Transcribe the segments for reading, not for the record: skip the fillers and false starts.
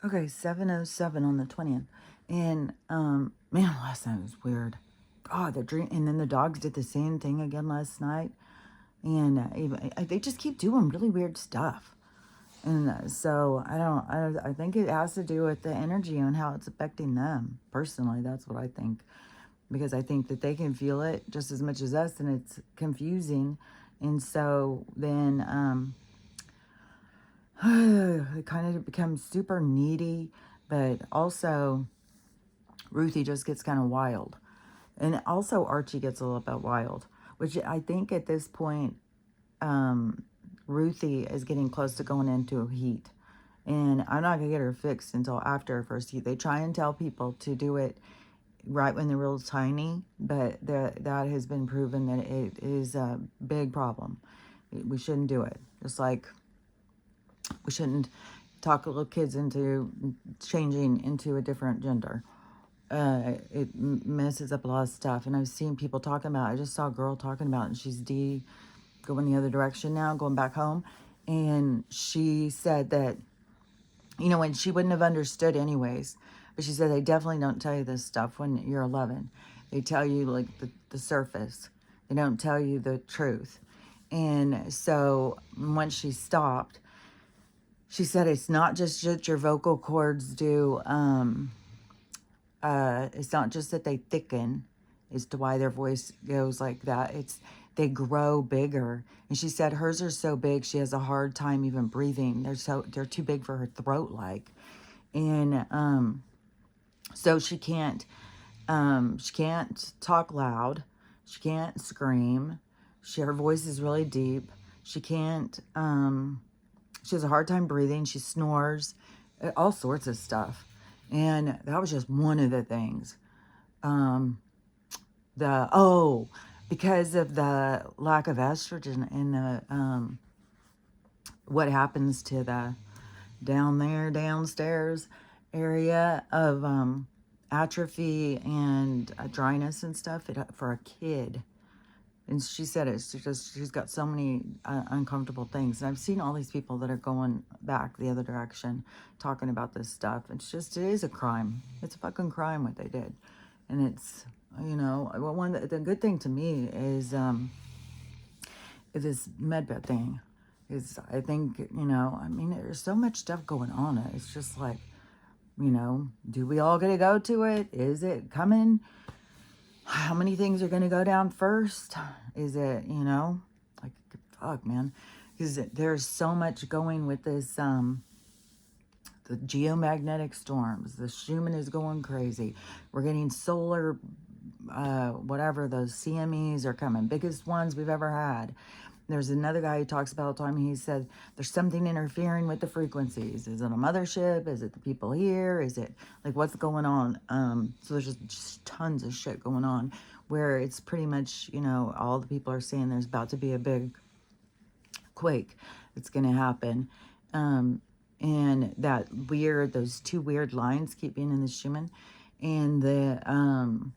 Okay, 7:07 on the 20th. And man, last night was weird. God, the dream, and then the dogs did the same thing again last night. And they just keep doing really weird stuff. And so I think it has to do with the energy and how it's affecting them. Personally, that's what I think. Because I think that they can feel it just as much as us, and it's confusing. And so then it kind of becomes super needy, but also Ruthie just gets kind of wild. And also Archie gets a little bit wild, which I think at this point, Ruthie is getting close to going into a heat. And I'm not going to get her fixed until after her first heat. They try and tell people to do it right when they're real tiny, but that has been proven that it is a big problem. We shouldn't do it. Just like we shouldn't talk little kids into changing into a different gender. It messes up a lot of stuff. And I've seen people talking about, I just saw a girl talking about it, and she's going the other direction now, going back home. And she said that, and she wouldn't have understood anyways, but she said they definitely don't tell you this stuff when you're 11. They tell you like the surface. They don't tell you the truth. And so once she stopped, she said it's not just that your vocal cords do, it's not just that they thicken as to why their voice goes like that. It's they grow bigger. And she said hers are so big she has a hard time even breathing. They're too big for her throat like. And so she can't talk loud. She can't scream. Her voice is really deep. She can't she has a hard time breathing. She snores, all sorts of stuff. And that was just one of the things. Um, because of the lack of estrogen in the what happens to the downstairs area of atrophy and dryness and stuff for a kid. And she said she's got so many uncomfortable things. And I've seen all these people that are going back the other direction talking about this stuff. It is a crime. It's a fucking crime what they did. And it's, the good thing to me is this medbed thing. Is I think, there's so much stuff going on. It's just like, do we all get to go to it? Is it coming? How many things are going to go down first? Is it, like, fuck, man. Because there's so much going with this, the geomagnetic storms. The Schumann is going crazy. We're getting solar, whatever, those CMEs are coming. Biggest ones we've ever had. There's another guy who talks about all the time. He said there's something interfering with the frequencies. Is it a mothership? Is it the people here? Is it like what's going on? So there's just tons of shit going on where it's pretty much, all the people are saying there's about to be a big quake that's going to happen. And those two weird lines keep being in the Schumann. And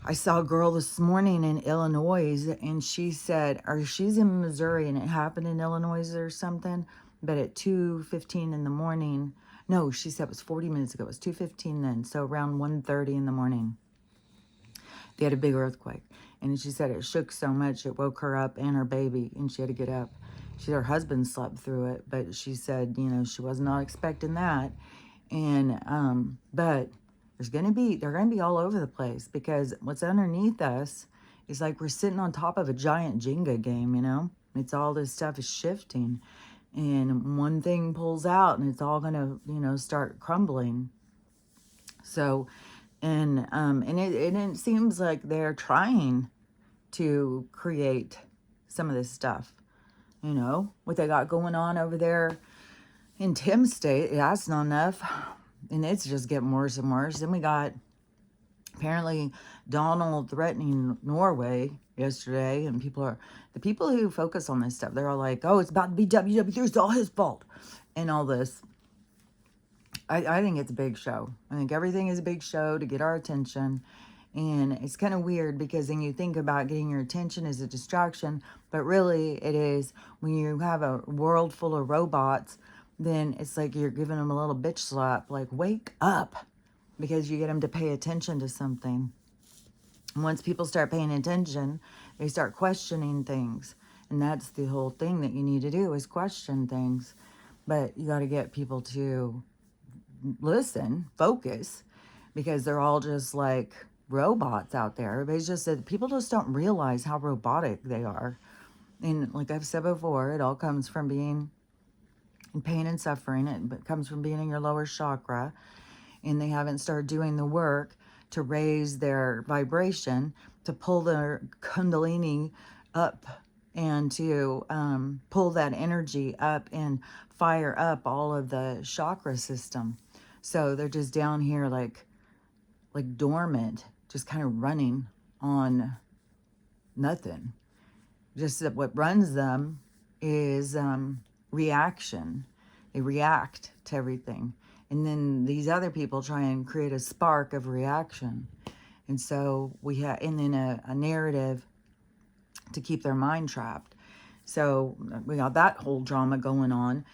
I saw a girl this morning in Illinois, and she said, or she's in Missouri, and it happened in Illinois or something, but at 2:15 in the morning, no, she said it was 40 minutes ago, it was 2:15 then, so around 1:30 in the morning, they had a big earthquake. And she said it shook so much, it woke her up and her baby, and she had to get up. Her husband slept through it, but she said, she was not expecting that. And, but they're going to be all over the place because what's underneath us is like we're sitting on top of a giant Jenga game, It's all this stuff is shifting, and one thing pulls out and it's all going to, start crumbling. So, and it seems like they're trying to create some of this stuff, what they got going on over there in Tim's state. That's not enough. And it's just getting worse and worse. Then we got apparently Donald threatening Norway yesterday. And the people who focus on this stuff, they're all like, oh, it's about to be WW3. It's all his fault. And all this. I think it's a big show. I think everything is a big show to get our attention. And it's kind of weird because then you think about getting your attention as a distraction. But really it is when you have a world full of robots then it's like you're giving them a little bitch slap, like, wake up, because you get them to pay attention to something. And once people start paying attention, they start questioning things. And that's the whole thing that you need to do, is question things. But you got to get people to listen, focus, because they're all just like robots out there. Everybody's just said, people just don't realize how robotic they are. And like I've said before, it all comes from being in pain and suffering. It comes from being in your lower chakra, and they haven't started doing the work to raise their vibration, to pull their kundalini up, and to pull that energy up and fire up all of the chakra system. So they're just down here like dormant, just kind of running on nothing. Just that what runs them is reaction. They react to everything. And then these other people try and create a spark of reaction. And so we have, and then a narrative to keep their mind trapped. So we got that whole drama going on.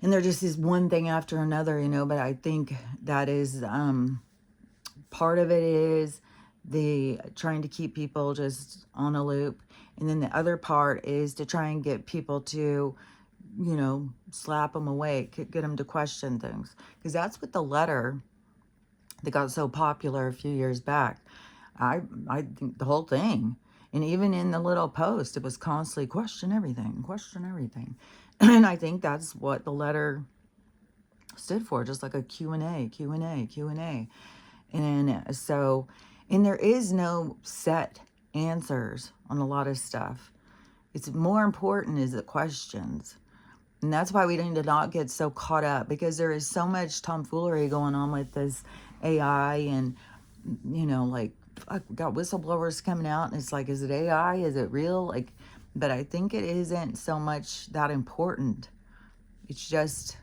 And there just is one thing after another, you know, but I think that is, part of it is the trying to keep people just on a loop. And then the other part is to try and get people to, you know, slap them awake, get them to question things. Because that's what the letter that got so popular a few years back, I think the whole thing. And even in the little post, it was constantly question everything, question everything. And I think that's what the letter stood for, just like a Q&A, Q&A, Q&A. And so, and there is no set answers on a lot of stuff. It's more important is the questions. And that's why we need to not get so caught up, because there is so much tomfoolery going on with this AI, and, you know, like, fuck, we got whistleblowers coming out, and it's like, is it AI? Is it real? Like, but I think it isn't so much that important. It's just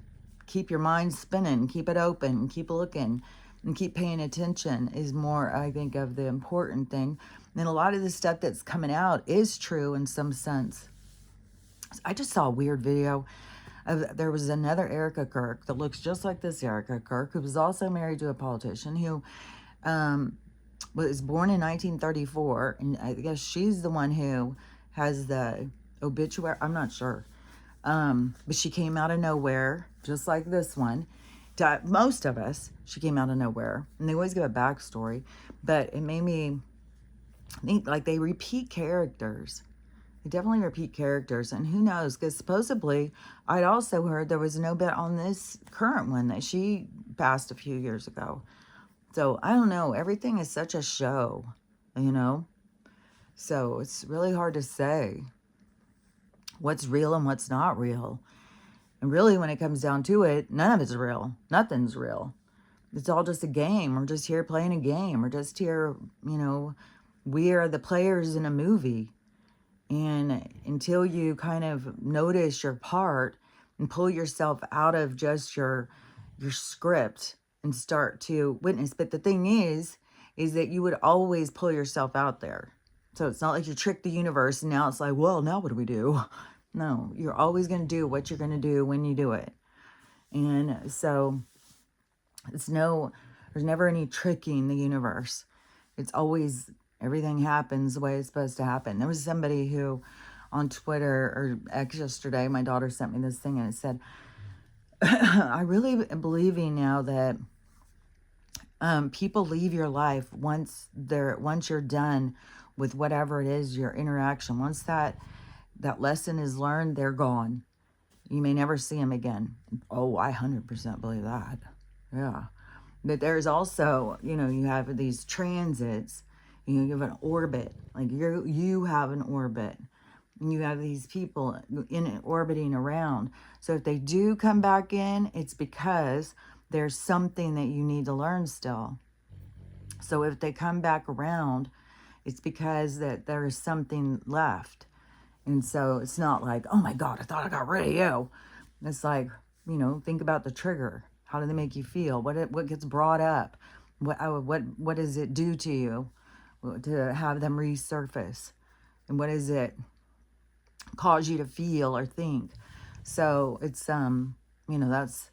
keep your mind spinning, keep it open, keep looking, and keep paying attention is more, I think, of the important thing. And a lot of the stuff that's coming out is true in some sense. I just saw a weird video of, there was another Erica Kirk that looks just like this Erica Kirk, who was also married to a politician who was born in 1934. And I guess she's the one who has the obituary. I'm not sure. But she came out of nowhere, just like this one. To most of us, she came out of nowhere. And they always give a backstory. But it made me think, like, they repeat characters. They definitely repeat characters. And who knows? Because supposedly, I'd also heard there was no bet on this current one that she passed a few years ago. So, I don't know. Everything is such a show, you know? So, it's really hard to say what's real and what's not real. And really, when it comes down to it, none of it's real. Nothing's real. It's all just a game. We're just here playing a game. We're just here, you know, we are the players in a movie. And until you kind of notice your part and pull yourself out of just your script and start to witness. But the thing is that you would always pull yourself out there. So it's not like you tricked the universe and now it's like, well, now what do we do? No, you're always going to do what you're going to do when you do it. And so there's never any tricking the universe. It's always, everything happens the way it's supposed to happen. There was somebody who on Twitter or X yesterday, my daughter sent me this thing and it said, I really am believing now that people leave your life once you're done with whatever it is, your interaction. Once that lesson is learned, they're gone. You may never see them again. Oh, I 100% believe that. Yeah. But there's also, you know, you have these transits. You have an orbit. Like you have an orbit. And you have these people in it orbiting around. So if they do come back in, it's because there's something that you need to learn still. So if they come back around, it's because that there is something left. And so it's not like, oh my God, I thought I got rid of you. It's like, you know, think about the trigger. How do they make you feel? What gets brought up? What does it do to you to have them resurface? And what does it cause you to feel or think? So it's you know, that's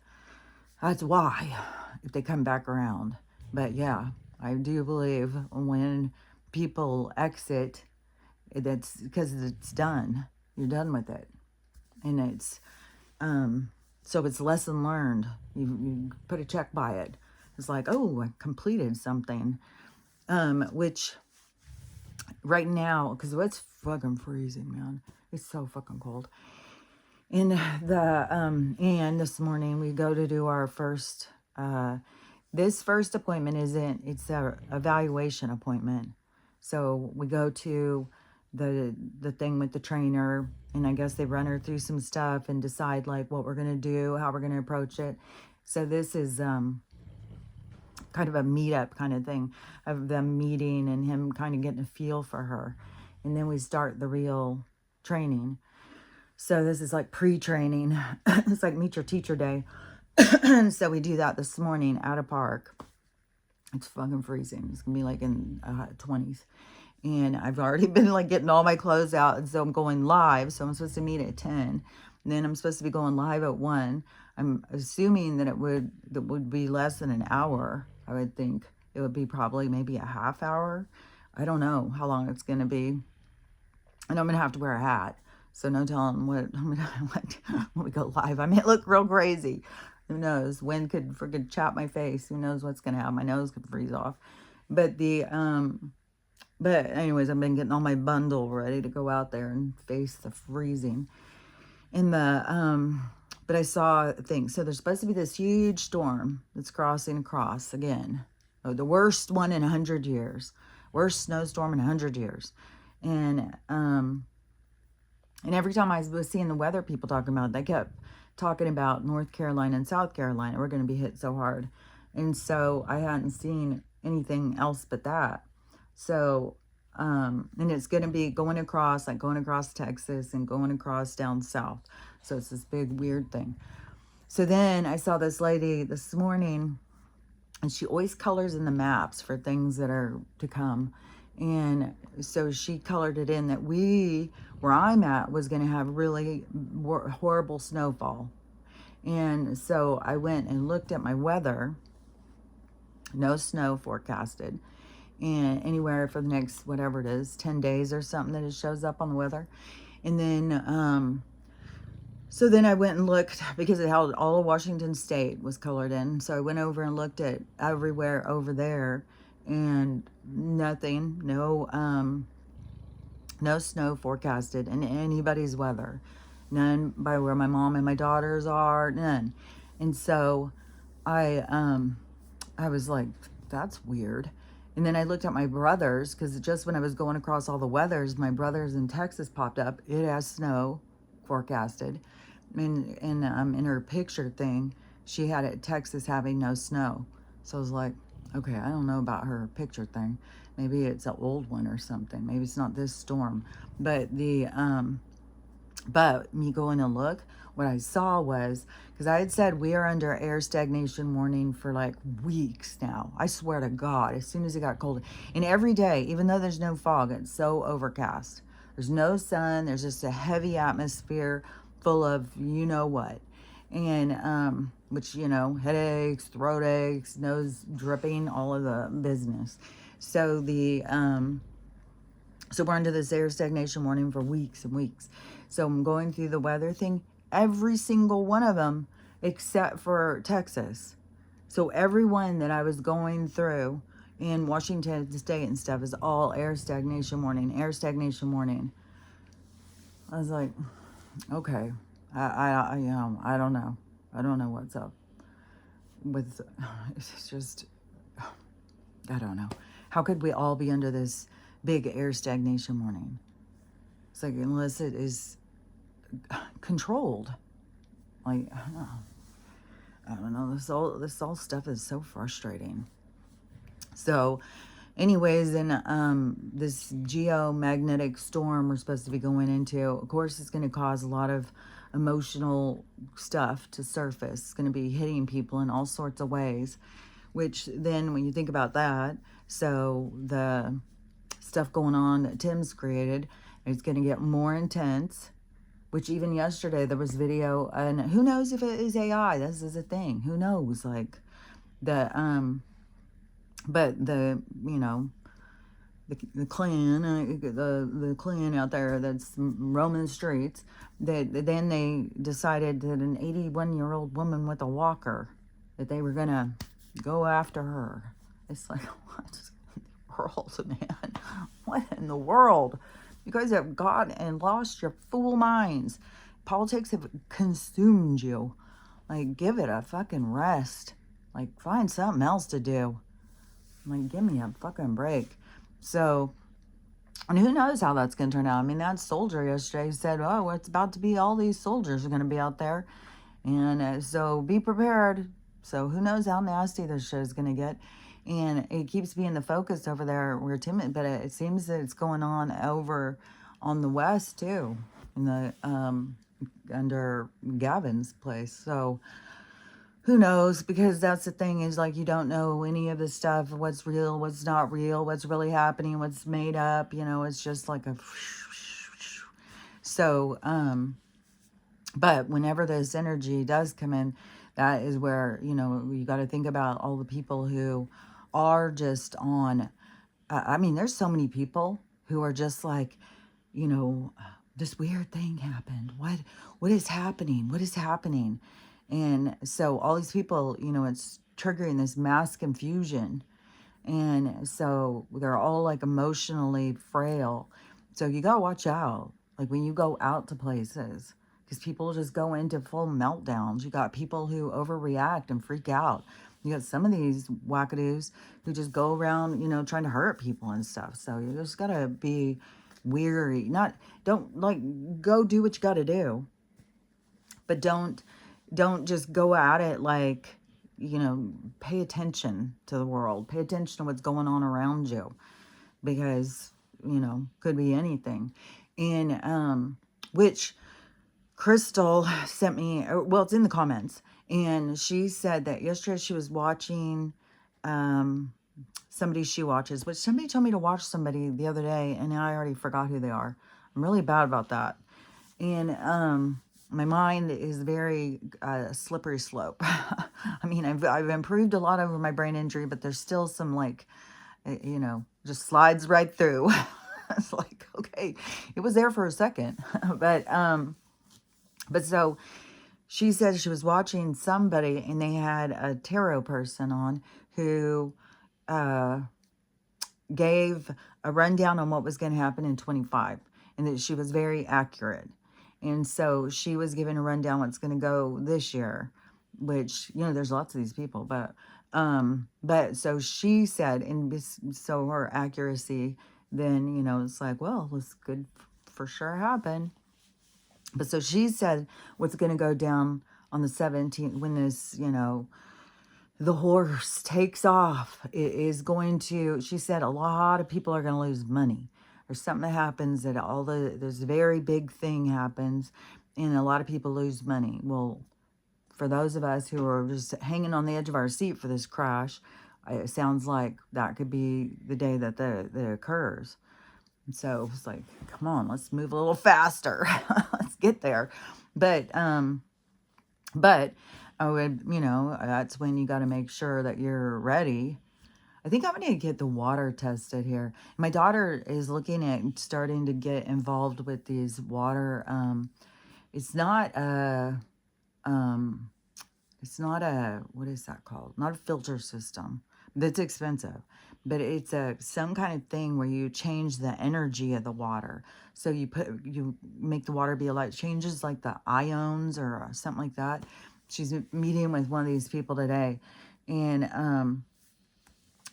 why, if they come back around. But yeah, I do believe when people exit, that's because it's done. You're done with it. And it's, so it's lesson learned. You put a check by it. It's like, oh, I completed something. Which right now, because it's fucking freezing, man. It's so fucking cold. And this morning we go to do our first, this first appointment it's a evaluation appointment. So we go to the thing with the trainer, and I guess they run her through some stuff and decide like what we're going to do, how we're going to approach it. So this is, kind of a meetup kind of thing of them meeting and him kind of getting a feel for her. And then we start the real training. So this is like pre-training. It's like meet your teacher day. And so we do that this morning at a park. It's fucking freezing. It's gonna be like in 20s. And I've already been like getting all my clothes out. And so I'm going live. So I'm supposed to meet at 10. And then I'm supposed to be going live at 1. I'm assuming that that would be less than an hour. I would think it would be probably maybe a half hour. I don't know how long it's gonna be. And I'm gonna have to wear a hat. So no telling what I'm gonna like when we go live. I may look real crazy. Who knows? Wind could freaking chop my face. Who knows what's gonna happen? My nose could freeze off. But but anyways, I've been getting all my bundle ready to go out there and face the freezing. But I saw things. So there's supposed to be this huge storm that's crossing across again. Oh, the worst one in 100 years. Worst snowstorm in 100 years. And every time I was seeing the weather people talking about it, they kept talking about North Carolina and South Carolina. We're going to be hit so hard. And so I hadn't seen anything else but that. So, and it's going to be going across Texas and going across down south. So it's this big weird thing. So then I saw this lady this morning, and she always colors in the maps for things that are to come. And so she colored it in that where I'm at, was going to have really horrible snowfall. And so I went and looked at my weather. No snow forecasted. And anywhere for the next, whatever it is, 10 days or something that it shows up on the weather. And then, so then I went and looked, because it held all of Washington State was colored in. So I went over and looked at everywhere over there, and nothing, no snow forecasted in anybody's weather. None by where my mom and my daughters are, none. And so I was like, that's weird. And then I looked at my brothers, because just when I was going across all the weathers, my brothers in Texas popped up. It has snow forecasted. And in her picture thing, she had it Texas having no snow. So I was like, okay, I don't know about her picture thing. Maybe it's an old one or something. Maybe it's not this storm. But but me going to look, what I saw was, because I had said we are under air stagnation warning for like weeks now. I swear to God, as soon as it got colder. And every day, even though there's no fog, it's so overcast. There's no sun. There's just a heavy atmosphere full of you know what. And, which, headaches, throat aches, nose dripping, all of the business. So so we're under this air stagnation warning for weeks and weeks. So I'm going through the weather thing, every single one of them, except for Texas. So every one that I was going through in Washington State and stuff is all air stagnation warning, air stagnation warning. I was like, okay, I don't know. I don't know what's up with, it's just, I don't know. How could we all be under this big air stagnation warning? It's like, unless it is controlled. Like, I don't know. This all stuff is so frustrating. So anyways, in this geomagnetic storm we're supposed to be going into, of course, it's going to cause a lot of emotional stuff to surface. It's going to be hitting people in all sorts of ways, which then when you think about that, so the stuff going on that Tim's created, it's going to get more intense. which even yesterday there was video, and who knows if it is AI. This is a thing. Who knows? Like the but the the Klan, the Klan out there that's roaming the streets. Then they decided that an 81-year-old woman with a walker, that they were gonna go after her. It's like, what in the world, man? What in the world? You guys have got and lost your fool minds. Politics have consumed you. Like, give it a fucking rest. Like, find something else to do. Like, give me a fucking break. So, and who knows how that's going to turn out. I mean, that soldier yesterday said, oh, it's about to be all these soldiers are going to be out there. And so be prepared. So who knows how nasty this shit is going to get. And it keeps being the focus over there where Tim, but it seems that it's going on over on the West too, in the, under Gavin's place. So, who knows? Because that's the thing, is like, you don't know any of the stuff, what's real, what's not real, what's really happening, what's made up, it's just like a so but whenever this energy does come in, that is where you got to think about all the people who are just on I mean, there's so many people who are just like, this weird thing happened, what is happening, and so all these people, it's triggering this mass confusion. And so they're all like emotionally frail. So you got to watch out. Like when you go out to places, because people just go into full meltdowns. You got people who overreact and freak out. You got some of these wackadoos who just go around, trying to hurt people and stuff. So you just got to be weary. Don't go do what you got to do. But don't just go at it like, pay attention to the world. Pay attention to what's going on around you. Because, could be anything. And, which Crystal sent me, well, it's in the comments. And she said that yesterday she was watching somebody she watches. Which somebody told me to watch somebody the other day. And I already forgot who they are. I'm really bad about that. And, my mind is very slippery slope. I mean, I've improved a lot over my brain injury, but there's still some like, just slides right through. It's like, okay, it was there for a second. But so she said she was watching somebody and they had a tarot person on who gave a rundown on what was going to happen in 25, and that she was very accurate. And so she was given a rundown what's going to go this year, which, there's lots of these people, but so she said, and so her accuracy, then, it's like, well, this could for sure happen. But so she said what's going to go down on the 17th when this, the horse takes off, it is going to, she said, a lot of people are going to lose money. There's something that happens that there's a very big thing happens and a lot of people lose money. Well, for those of us who are just hanging on the edge of our seat for this crash, it sounds like that could be the day that occurs. And so it's like, come on, let's move a little faster. Let's get there. But I would, that's when you got to make sure that you're ready. I think I'm going to get the water tested here. My daughter is looking at starting to get involved with these water. It's not a, what is that called? Not a filter system. That's expensive. But it's some kind of thing where you change the energy of the water. So you make the water be a light, changes like the ions or something like that. She's meeting with one of these people today. And,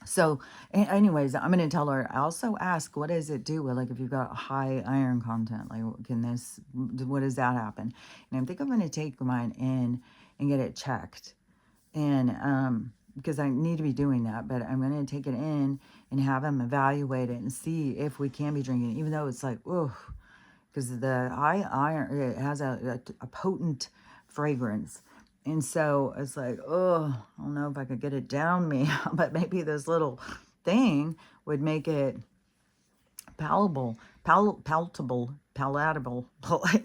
so anyways, I'm going to tell her, I also ask, what does it do? Like if you've got high iron content, like what does that happen? And I think I'm going to take mine in and get it checked. And, because I need to be doing that, but I'm going to take it in and have them evaluate it and see if we can be drinking it, even though it's like, oh, because the high iron, it has a potent fragrance. And so it's like, oh, I don't know if I could get it down me, but maybe this little thing would make it palatable palatable.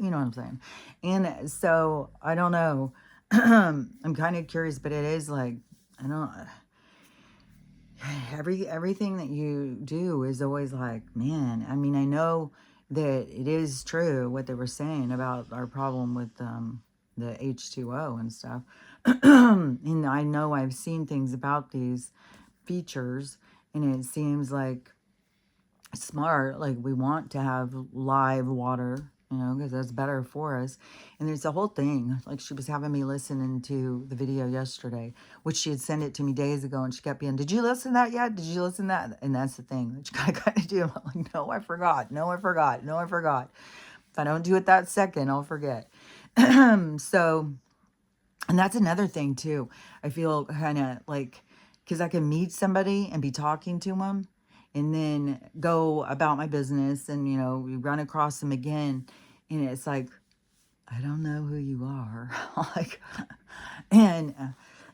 You know what I'm saying? And so I don't know. I'm kind of curious, but it is like, I don't, everything that you do is always like, man, I mean, I know that it is true what they were saying about our problem with the H2O and stuff. And I know I've seen things about these features, and it seems like smart. Like, we want to have live water, you know, because that's better for us. And there's a whole thing. Like, she was having me listening to the video yesterday, which she had sent it to me days ago, and she kept being, did you listen to that yet? Did you listen to that? And that's the thing that you gotta do. I'm like, no, I forgot. No, I forgot. No, I forgot. If I don't do it that second, I'll forget. So, and that's another thing too. I feel kind of like, because I can meet somebody and be talking to them and then go about my business, and, you know, we run across them again. And it's like, I don't know who you are. Like, and,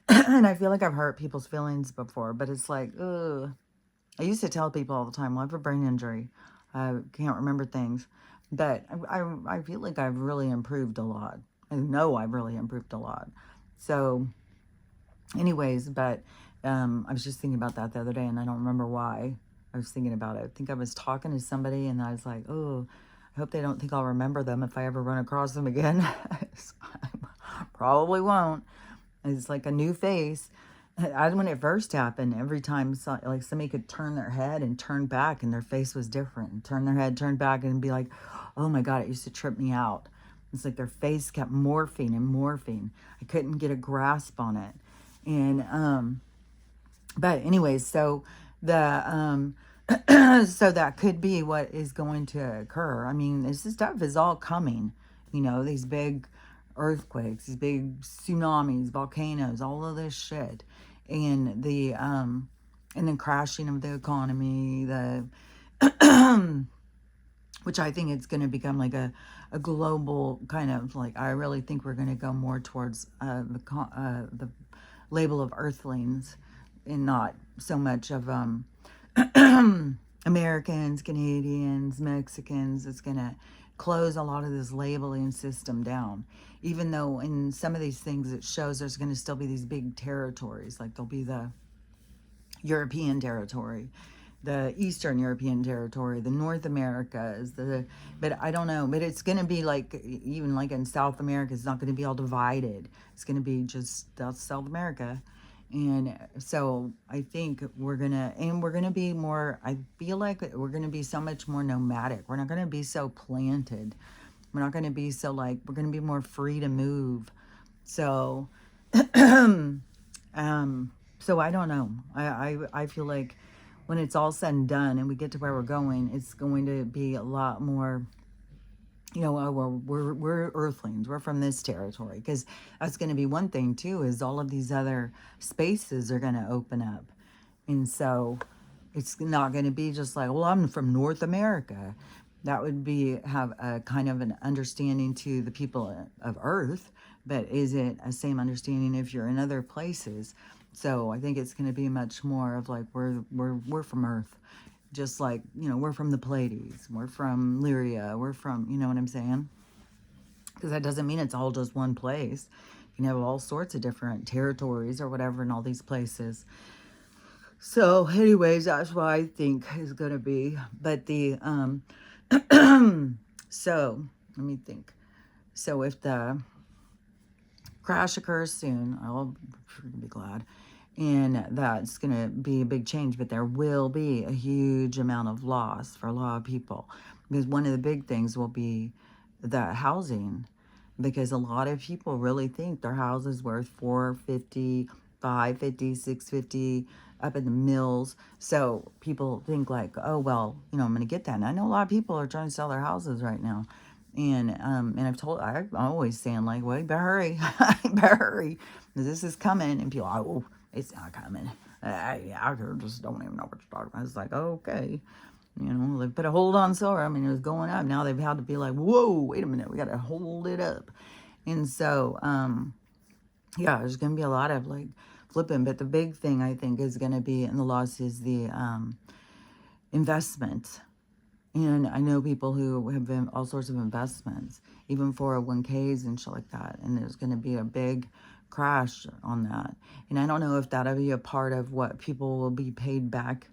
and I feel like I've hurt people's feelings before, but it's like, ugh. I used to tell people all the time, well, I have a brain injury. I can't remember things. But I feel like I've really improved a lot. I know I've really improved a lot. So, anyways, but I was just thinking about that the other day, and I don't remember why I was thinking about it. I think I was talking to somebody, and I was like, oh, I hope they don't think I'll remember them if I ever run across them again. I probably won't. It's like a new face. When it first happened, every time like somebody could turn their head and turn back, and their face was different, and turn their head, turn back, and be like, oh my God, it used to trip me out. It's like their face kept morphing and morphing. I couldn't get a grasp on it. And but anyways, so the so that could be what is going to occur. I mean, this stuff is all coming. You know, these big earthquakes, these big tsunamis, volcanoes, all of this shit, and the crashing of the economy, the which I think it's going to become like a global kind of, like, I really think we're going to go more towards the label of earthlings, and not so much of Americans, Canadians, Mexicans. It's going to close a lot of this labeling system down. Even though in some of these things it shows there's going to still be these big territories, like there'll be the European territory, the Eastern European territory, the North Americas, but I don't know, but it's going to be like, even like in South America, it's not going to be all divided. It's going to be just South America. And so I think we're going to be more, I feel like we're going to be so much more nomadic. We're not going to be so planted. We're not going to be so, like, we're going to be more free to move. So, so I don't know. I feel like when it's all said and done and we get to where we're going, it's going to be a lot more, you know, we're earthlings. We're from this territory. Because that's going to be one thing too, is all of these other spaces are going to open up. And so it's not going to be just like, well, I'm from North America. That would be, have a kind of an understanding to the people of Earth, but is it a same understanding if you're in other places? So I think it's going to be much more of like, we're from Earth, just like, you know, we're from the Pleiades, we're from Lyria, we're from, you know what I'm saying? Because that doesn't mean it's all just one place. You can have all sorts of different territories or whatever in all these places. So anyways, that's what I think is going to be. But the so let me think. So if the crash occurs soon, I'll be glad. And that's going to be a big change, but there will be a huge amount of loss for a lot of people, because one of the big things will be the housing, because a lot of people really think their house is worth $450, $550, $650 up in the mills. So people think like, oh, well, you know, I'm going to get that. And I know a lot of people are trying to sell their houses right now. And I'm always saying, like, well, you better hurry. You better hurry, because this is coming. And people are like, oh, it's not coming. I just don't even know what you're talking about. It's like, okay. You know, they put a hold on silver. I mean, it was going up. Now they've had to be like, whoa, wait a minute. We got to hold it up. And so, yeah, there's going to be a lot of, like, flipping. But the big thing, I think, is going to be in the loss is the investment. And I know people who have been all sorts of investments, even 401ks and shit like that. And there's going to be a big crash on that. And I don't know if that'll be a part of what people will be paid back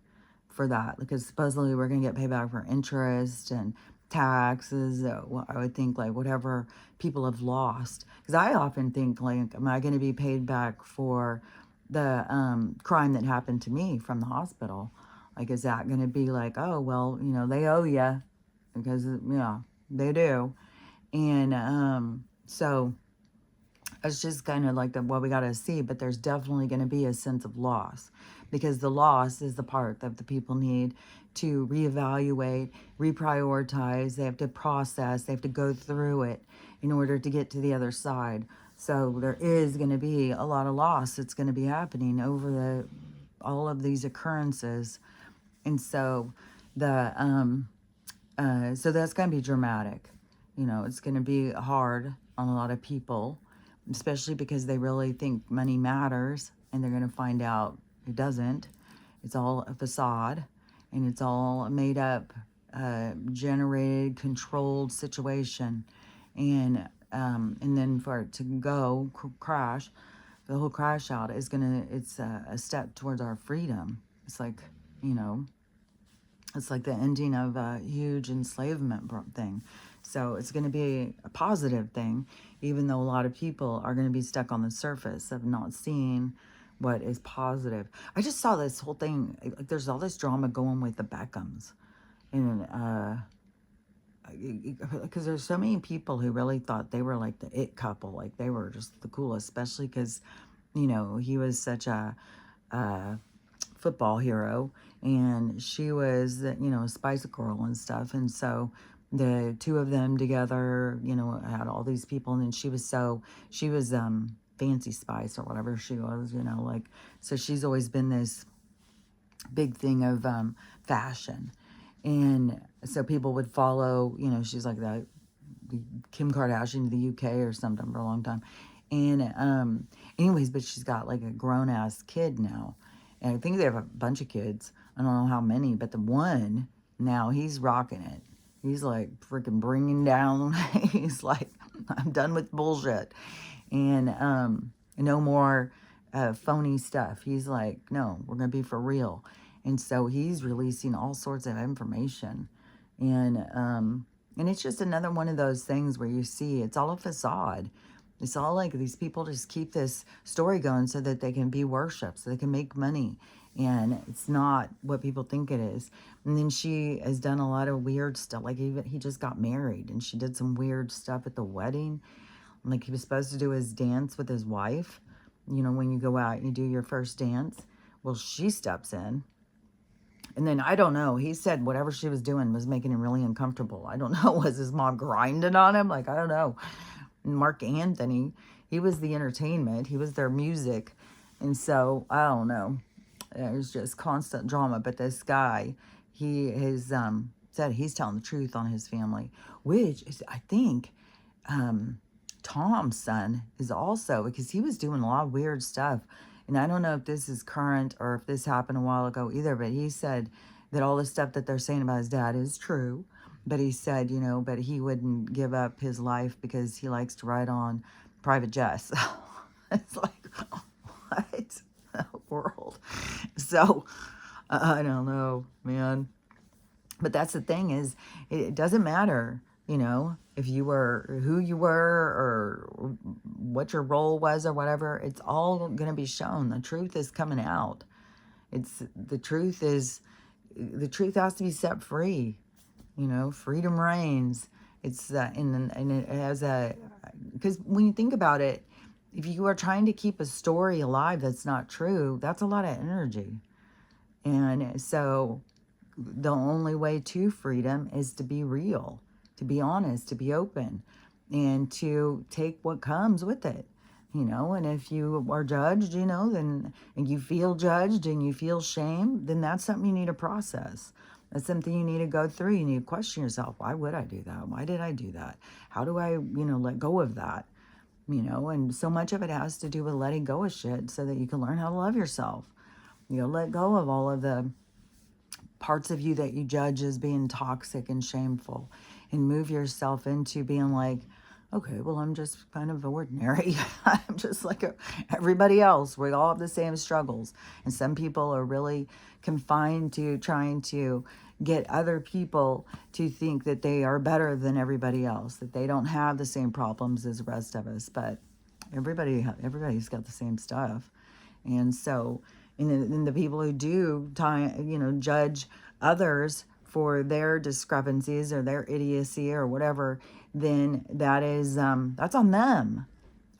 for that, because supposedly we're going to get paid back for interest and taxes. I would think like whatever people have lost. Because I often think like, am I going to be paid back for the crime that happened to me from the hospital? Like, is that going to be like, oh, well, they owe you because, yeah, they do. And so it's just kind of like what we got to see, but there's definitely going to be a sense of loss, because the loss is the part that the people need to reevaluate, reprioritize. They have to process, they have to go through it in order to get to the other side. So there is going to be a lot of loss that's going to be happening over all of these occurrences. And so so that's going to be dramatic. It's going to be hard on a lot of people, especially because they really think money matters, and they're going to find out it doesn't. It's all a facade, and it's all a made up, generated, controlled situation. And then for it to go crash, the whole crash out is it's a step towards our freedom. It's like, it's like the ending of a huge enslavement thing. So it's going to be a positive thing, even though a lot of people are going to be stuck on the surface of not seeing what is positive. I just saw this whole thing. Like, there's all this drama going with the Beckhams. And because there's so many people who really thought they were like the it couple. Like, they were just the coolest, especially because, he was such a football hero, and she was, a Spice Girl and stuff. And so the two of them together, had all these people. And then she was Fancy Spice or whatever she was, like, so she's always been this big thing of fashion. And so people would follow, she's like the Kim Kardashian to the UK or something for a long time. And anyways, but she's got like a grown ass kid now. And I think they have a bunch of kids. I don't know how many, but the one now, he's rocking it. He's like freaking bringing down. He's like, I'm done with bullshit. And no more phony stuff. He's like, no, we're going to be for real. And so he's releasing all sorts of information. And it's just another one of those things where you see it's all a facade. It's all like these people just keep this story going so that they can be worshipped, so they can make money. And it's not what people think it is. And then she has done a lot of weird stuff. Like, even he just got married, and she did some weird stuff at the wedding. Like, he was supposed to do his dance with his wife. When you go out and you do your first dance. Well, she steps in. And then, I don't know, he said whatever she was doing was making him really uncomfortable. I don't know, was his mom grinding on him? Like, I don't know. Mark Anthony, he was the entertainment. He was their music. And so, I don't know. It was just constant drama. But this guy, he has said he's telling the truth on his family, which is, I think, Tom's son is also, because he was doing a lot of weird stuff. And I don't know if this is current or if this happened a while ago either, but he said that all the stuff that they're saying about his dad is true. But he said, but he wouldn't give up his life because he likes to ride on private jets. It's like, what the world? So, I don't know, man. But that's the thing, is it doesn't matter, if you were, who you were, or what your role was or whatever. It's all going to be shown. The truth is coming out. The truth has to be set free. Freedom reigns. It's and it has because when you think about it, if you are trying to keep a story alive that's not true, that's a lot of energy. And so the only way to freedom is to be real, to be honest, to be open, and to take what comes with it. And if you are judged, then, and you feel judged and you feel shame, then that's something you need to process. That's something you need to go through. You need to question yourself. Why would I do that? Why did I do that? How do I, let go of that? And so much of it has to do with letting go of shit so that you can learn how to love yourself. Let go of all of the parts of you that you judge as being toxic and shameful, and move yourself into being like, okay, well, I'm just kind of ordinary. I'm just like everybody else. We all have the same struggles. And some people are really confined to trying to get other people to think that they are better than everybody else, that they don't have the same problems as the rest of us. But everybody's got the same stuff. And so, and the people who do, judge others for their discrepancies or their idiocy or whatever, then that's on them.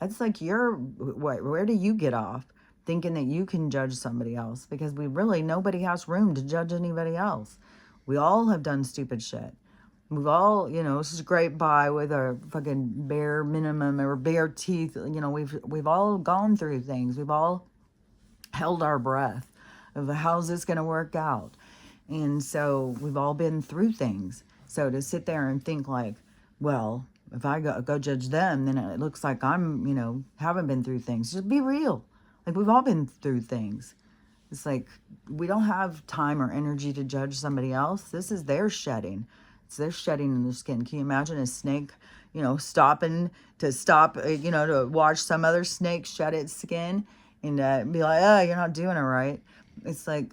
That's like where do you get off thinking that you can judge somebody else? Because nobody has room to judge anybody else. We all have done stupid shit. We've all, scraped by with a fucking bare minimum or bare teeth. We've all gone through things. We've all held our breath of how's this going to work out. And so we've all been through things. So to sit there and think like, well, if I go judge them, then it looks like I'm, haven't been through things. Just be real. Like, we've all been through things. It's like, we don't have time or energy to judge somebody else. This is their shedding. It's their shedding in their skin. Can you imagine a snake, stopping to watch some other snake shed its skin and be like, oh, you're not doing it right. It's like,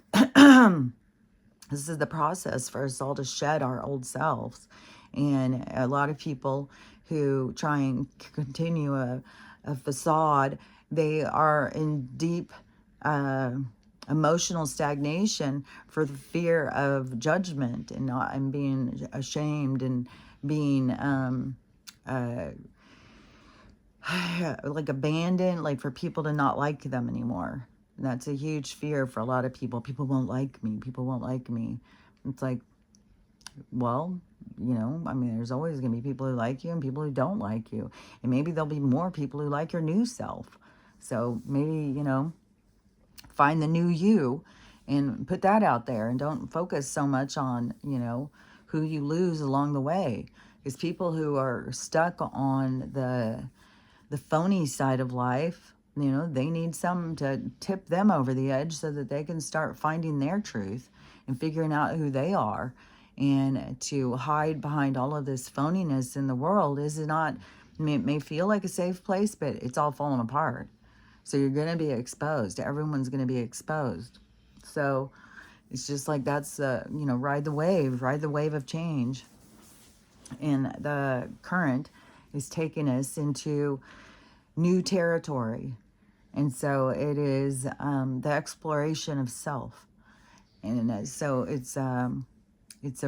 this is the process for us all to shed our old selves. And a lot of people who try and continue a facade, they are in deep emotional stagnation for the fear of judgment and being ashamed and being like abandoned, like for people to not like them anymore. And that's a huge fear for a lot of people. People won't like me. People won't like me. It's like, well, there's always going to be people who like you and people who don't like you. And maybe there'll be more people who like your new self. So maybe, find the new you and put that out there, and don't focus so much on, who you lose along the way. Because people who are stuck on the phony side of life, they need something to tip them over the edge so that they can start finding their truth and figuring out who they are. And to hide behind all of this phoniness in the world is not, it may feel like a safe place, but it's all falling apart. So you're going to be exposed. Everyone's going to be exposed. So it's just like, that's, ride the wave of change. And the current is taking us into new territory. And so it is the exploration of self. And so it's a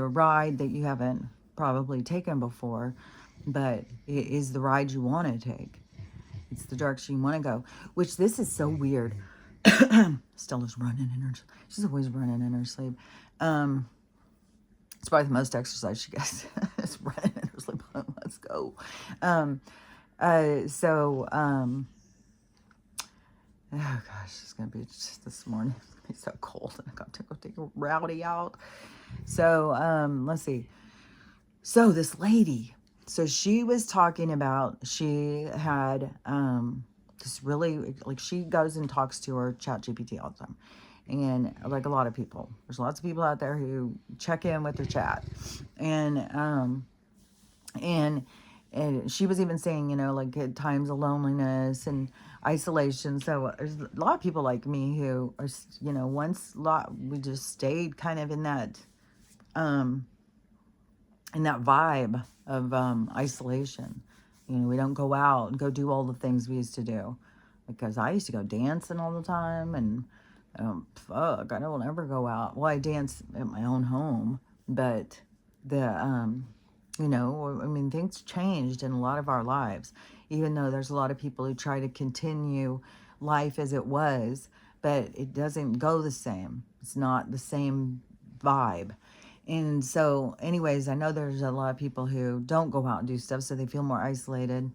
ride that you haven't probably taken before, but it is the ride you want to take. It's the direction you want to go, which this is so weird. Stella's running in her, she's always running in her sleep. It's probably the most exercise she gets. It's running in her sleep. Let's go. Oh gosh, it's going to be just this morning. It's going to be so cold, and I got to go take a Rowdy out. So, let's see. So this lady, she was talking about, she had this really, like, she goes and talks to her ChatGPT all the time. And like a lot of people, there's lots of people out there who check in with their chat. And she was even saying, like, at times of loneliness and isolation. So there's a lot of people like me who are, we just stayed kind of in that vibe of isolation. We don't go out and go do all the things we used to do, because I used to go dancing all the time, and I don't ever go out. Well, I dance at my own home, but things changed in a lot of our lives, even though there's a lot of people who try to continue life as it was, but it doesn't go the same. It's not the same vibe. And so anyways, I know there's a lot of people who don't go out and do stuff, so they feel more isolated.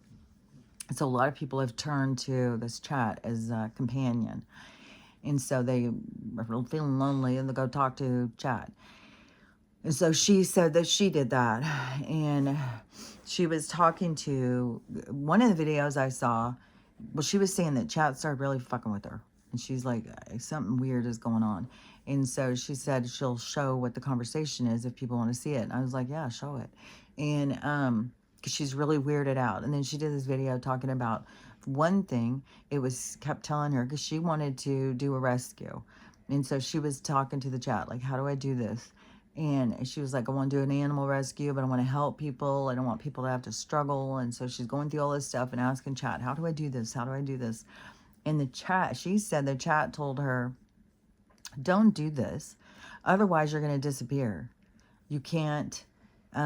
And so a lot of people have turned to this chat as a companion. And so they are feeling lonely and they go talk to chat. And so she said that she did that. And she was talking to, one of the videos I saw, well, she was saying that chat started really fucking with her. And she's like, something weird is going on. And so she said she'll show what the conversation is if people want to see it. And I was like, yeah, show it. And because she's really weirded out. And then she did this video talking about one thing. It was kept telling her, because she wanted to do a rescue. And so she was talking to the chat, like, how do I do this? And she was like, I want to do an animal rescue, but I want to help people. I don't want people to have to struggle. And so she's going through all this stuff and asking chat, how do I do this? How do I do this? In the chat, she said the chat told her, don't do this. Otherwise, you're going to disappear. You can't go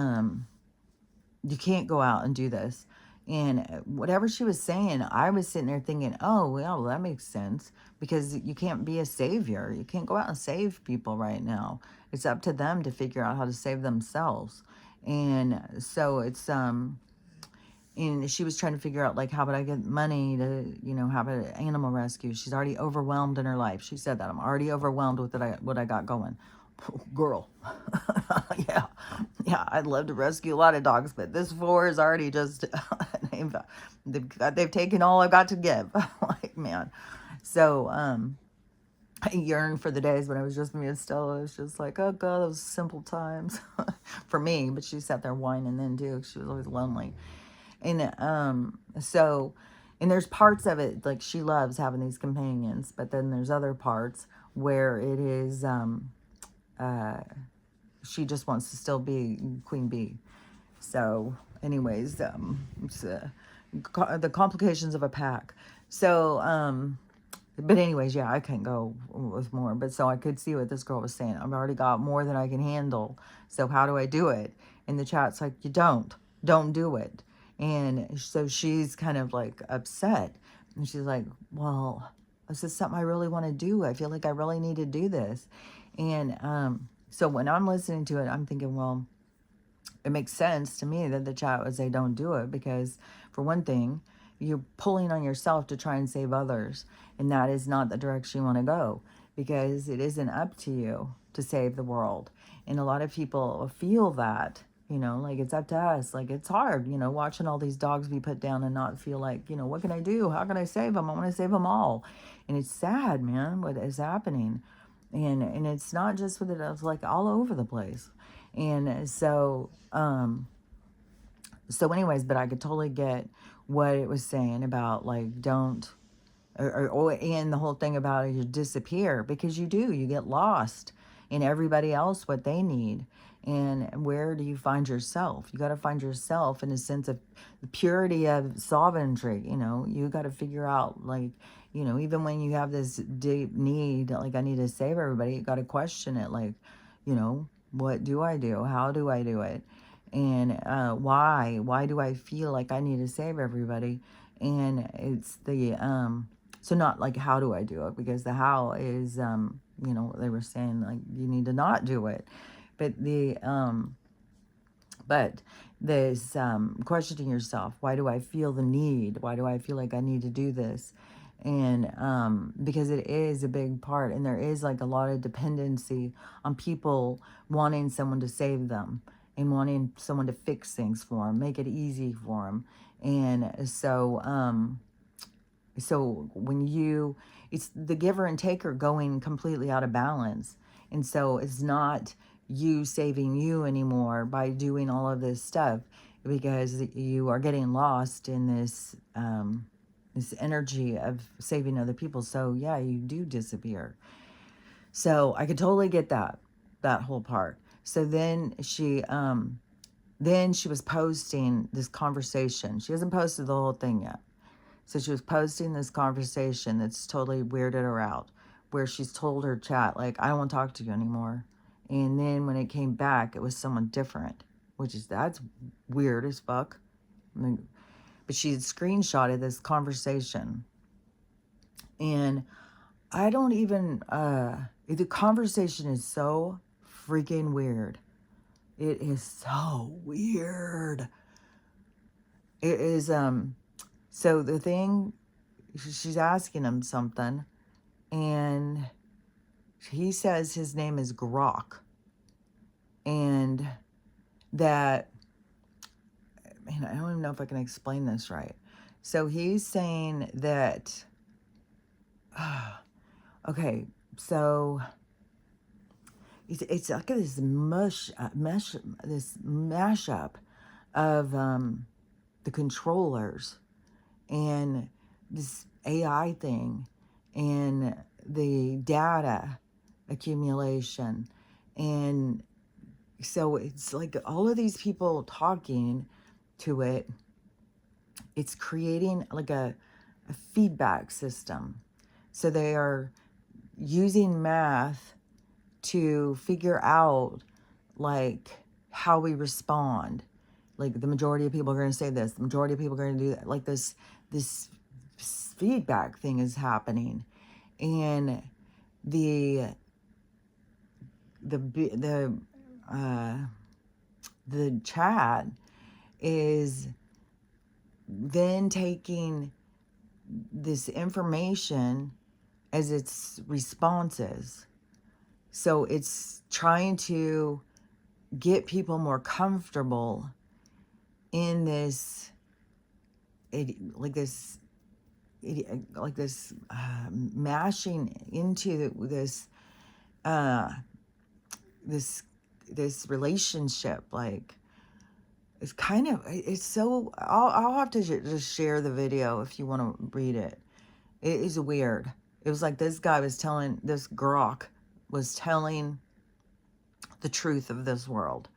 out and do this. And whatever she was saying, I was sitting there thinking, oh, well, that makes sense, because you can't be a savior. You can't go out and save people right now. It's up to them to figure out how to save themselves. And so it's, and she was trying to figure out, like, how would I get money to, have an animal rescue? She's already overwhelmed in her life. She said that. I'm already overwhelmed with what I got going. Girl. Yeah. I'd love to rescue a lot of dogs, but this 4 is already just, they've taken all I've got to give. Like, man. So, I yearn for the days when I was just me and Stella. It was just like, oh God, those simple times for me. But she sat there whining then too. She was always lonely. And so, and there's parts of it, like, she loves having these companions, but then there's other parts where it is, she just wants to still be queen bee. So anyways, it's, the complications of a pack. So, but anyways, yeah, I can't go with more. But so I could see what this girl was saying. I've already got more than I can handle. So how do I do it? And the chat's like, you don't do it. And so she's kind of like upset. And she's like, well, this is something I really want to do. I feel like I really need to do this. And so when I'm listening to it, I'm thinking, well, it makes sense to me that the chat would say don't do it, because for one thing, you're pulling on yourself to try and save others, and that is not the direction you want to go, because it isn't up to you to save the world. And a lot of people feel that, like, it's up to us. Like, it's hard, watching all these dogs be put down and not feel like, what can I do? How can I save them? I want to save them all. And it's sad, man, what is happening. And it's not just with it, it's like all over the place. And so, anyways, but I could totally get what it was saying about, like, don't, and the whole thing about it, you disappear, because you get lost in everybody else, what they need. And where do you find yourself? You got to find yourself in a sense of the purity of sovereignty. You got to figure out, like, even when you have this deep need, like, I need to save everybody, you got to question it, like, what do I do? How do I do it? And why do I feel like I need to save everybody? And it's the so not like, how do I do it, because the how is they were saying, like, you need to not do it, but this questioning yourself, why do I feel the need? Why do I feel like I need to do this? And because it is a big part, and there is, like, a lot of dependency on people wanting someone to save them and wanting someone to fix things for them, make it easy for them. And so so when it's the giver and taker going completely out of balance. And so it's not you saving you anymore by doing all of this stuff, because you are getting lost in this this energy of saving other people. So yeah, you do disappear. So I could totally get that whole part. So then she was posting this conversation. She hasn't posted the whole thing yet. So she was posting this conversation that's totally weirded her out, where she's told her chat, like, I don't want to talk to you anymore. And then when it came back, it was someone different, that's weird as fuck. But she had screenshotted this conversation. And I don't even, the conversation is so freaking weird. It is so weird. It is, so the thing, she's asking him something, and he says his name is Grok. And that, man, I don't even know if I can explain this right. So he's saying that, Okay, so it's like this this mashup of the controllers and this AI thing and the data accumulation. And so it's like all of these people talking to it, it's creating like a feedback system. So they are using math to figure out like how we respond. Like the majority of people are going to say this, the majority of people are going to do that. Like this feedback thing is happening, and the the the uh, the chat is then taking this information as its responses. So it's trying to get people more comfortable in this, like this, mashing into uh, this, this relationship. Like it's kind of, it's so. I'll have to just share the video if you want to read it. It is weird. It was like this guy was telling, this Grok was telling the truth of this world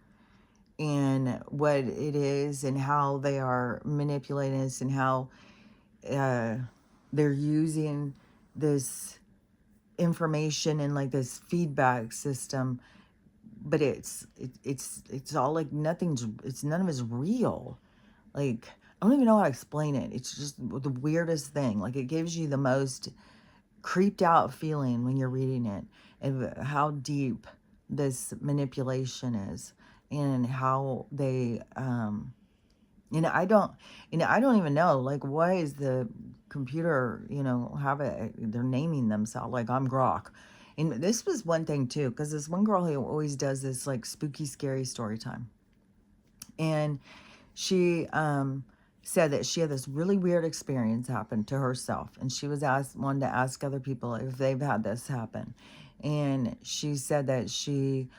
and what it is and how they are manipulating us and how they're using this information and like this feedback system, but it's all like nothing's, it's none of it's real. Like I don't even know how to explain it. It's just the weirdest thing. Like it gives you the most creeped out feeling when you're reading it, and how deep this manipulation is, and how they I don't even know, like, why is the computer, have it, they're naming themselves, like, I'm Grok. And this was one thing too, because this one girl who always does this like spooky scary story time, and she said that she had this really weird experience happen to herself, and she was wanted to ask other people if they've had this happen. And she said that she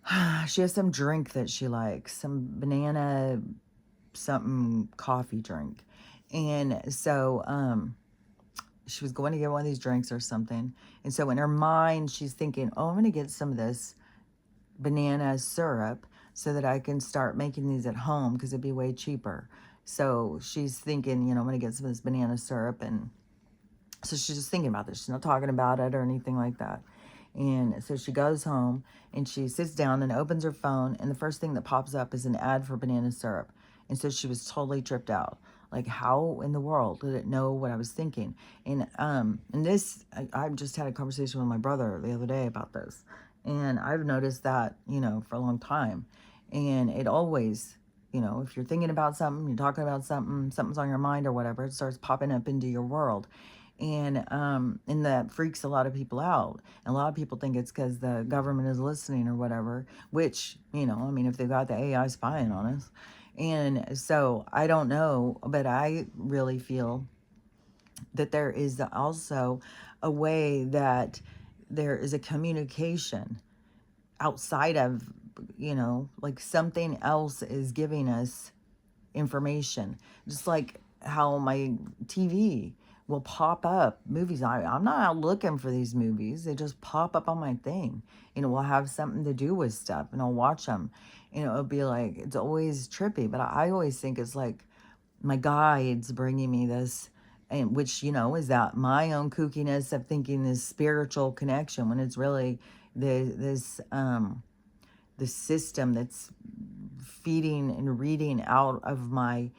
has some drink that she likes, some banana something coffee drink. And so she was going to get one of these drinks or something. And so in her mind, she's thinking, oh, I'm going to get some of this banana syrup so that I can start making these at home because it'd be way cheaper. So she's thinking, I'm going to get some of this banana syrup. And so she's just thinking about this. She's not talking about it or anything like that. And so she goes home and she sits down and opens her phone. And the first thing that pops up is an ad for banana syrup. And so she was totally tripped out. Like, how in the world did it know what I was thinking? And this, I just had a conversation with my brother the other day about this. And I've noticed that, for a long time. And it always, if you're thinking about something, you're talking about something, something's on your mind or whatever, it starts popping up into your world. And that freaks a lot of people out. And a lot of people think it's because the government is listening or whatever, which, if they've got the AI spying on us. And so I don't know, but I really feel that there is also a way that there is a communication outside of, like something else is giving us information. Just like how my TV will pop up movies. I'm not out looking for these movies. They just pop up on my thing. Will have something to do with stuff, and I'll watch them. It'll be like, it's always trippy, but I always think it's like my guides bringing me this, and which, is that my own kookiness of thinking this spiritual connection when it's really this system that's feeding and reading out of my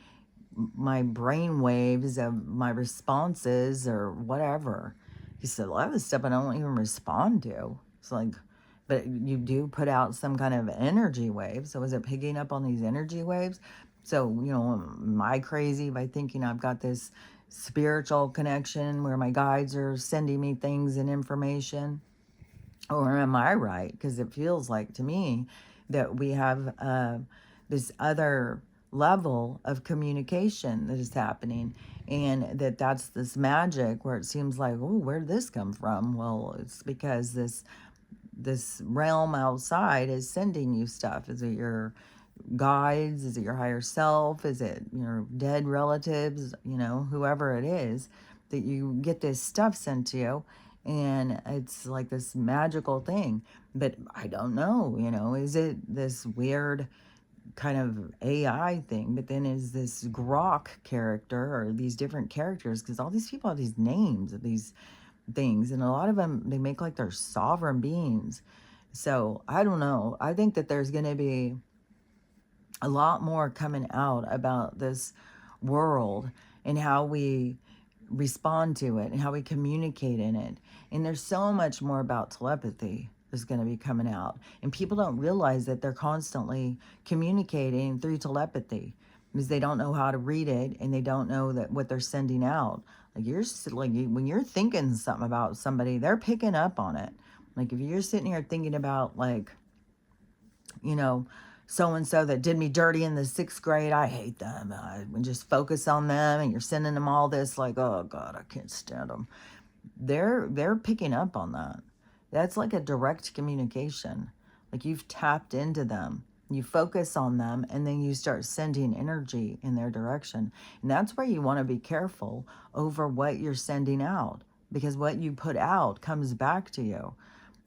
brain waves of my responses or whatever. He said, a lot of this stuff I don't even respond to. It's like, but you do put out some kind of energy wave. So is it picking up on these energy waves? So, am I crazy by thinking I've got this spiritual connection where my guides are sending me things and information? Or am I right? Because it feels like to me that we have this other level of communication that is happening, and that's this magic where it seems like, oh, where did this come from? Well, it's because this realm outside is sending you stuff. Is it your guides? Is it your higher self? Is it your dead relatives? Whoever it is, that you get this stuff sent to you, and it's like this magical thing. But I don't know, is it this weird kind of AI thing? But then is this Grok character, or these different characters? Because all these people have these names of these things, and a lot of them, they make like they're sovereign beings. So I don't know. I think that there's going to be a lot more coming out about this world and how we respond to it and how we communicate in it. And there's so much more about telepathy that's going to be coming out. And people don't realize that they're constantly communicating through telepathy because they don't know how to read it, and they don't know that what they're sending out. When you're thinking something about somebody, they're picking up on it. Like if you're sitting here thinking about you know, so and so that did me dirty in the 6th grade, I hate them. And just focus on them, and you're sending them all this like, oh God, I can't stand them. They're picking up on that. That's like a direct communication. Like you've tapped into them. You focus on them, and then you start sending energy in their direction. And that's where you want to be careful over what you're sending out, because what you put out comes back to you.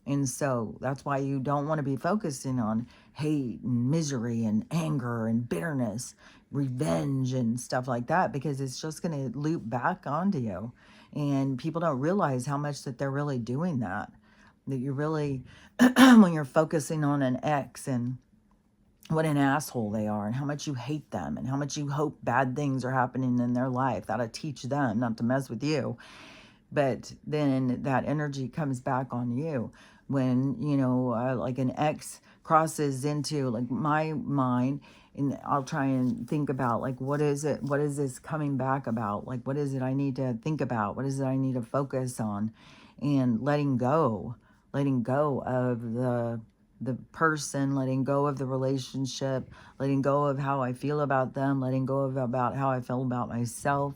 And so that's why you don't want to be focusing on hate and misery and anger and bitterness, revenge and stuff like that, because it's just going to loop back onto you. And people don't realize how much that they're really doing that. That you're really, when you're focusing on an ex and what an asshole they are, and how much you hate them, and how much you hope bad things are happening in their life, that'll teach them not to mess with you. But then that energy comes back on you when, like an ex crosses into like my mind, and I'll try and think about like, what is this coming back about? Like, what is it I need to think about? What is it I need to focus on? And letting go of the person, letting go of the relationship, letting go of how I feel about them, letting go of about how I feel about myself,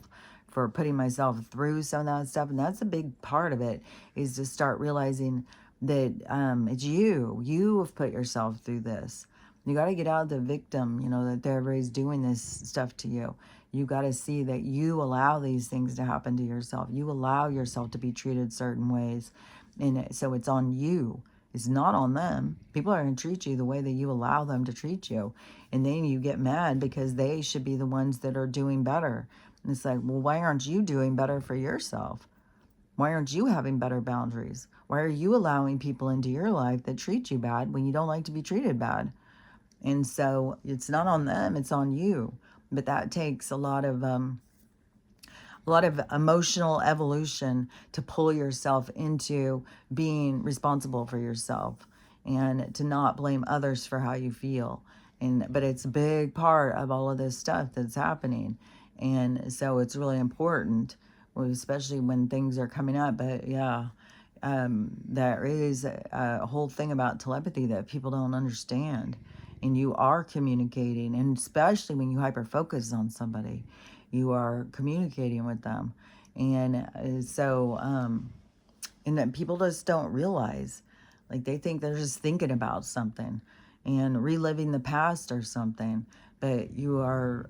for putting myself through some of that stuff. And that's a big part of it, is to start realizing that it's you have put yourself through this. You got to get out of the victim, that everybody's doing this stuff to you. You got to see that you allow these things to happen to yourself. You allow yourself to be treated certain ways. And so it's on you. It's not on them. People are going to treat you the way that you allow them to treat you. And then you get mad because they should be the ones that are doing better. And it's like, well, why aren't you doing better for yourself? Why aren't you having better boundaries? Why are you allowing people into your life that treat you bad when you don't like to be treated bad? And so it's not on them, it's on you. But that takes a lot of emotional evolution to pull yourself into being responsible for yourself, and to not blame others for how you feel. But it's a big part of all of this stuff that's happening. And so it's really important, especially when things are coming up. But yeah, there is a whole thing about telepathy that people don't understand. And you are communicating, and especially when you hyper focus on somebody, you are communicating with them. And and that people just don't realize, like they think they're just thinking about something and reliving the past or something, but you are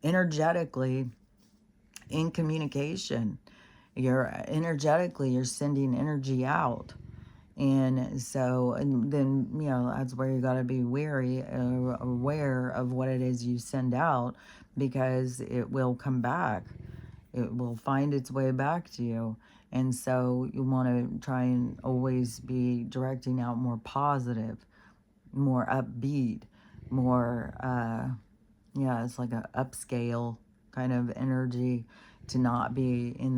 energetically in communication. You're sending energy out. And so, and then, that's where you got to be wary, aware of what it is you send out, because it will come back. It will find its way back to you. And so you want to try and always be directing out more positive, more upbeat, more, it's like a upscale kind of energy, to not be in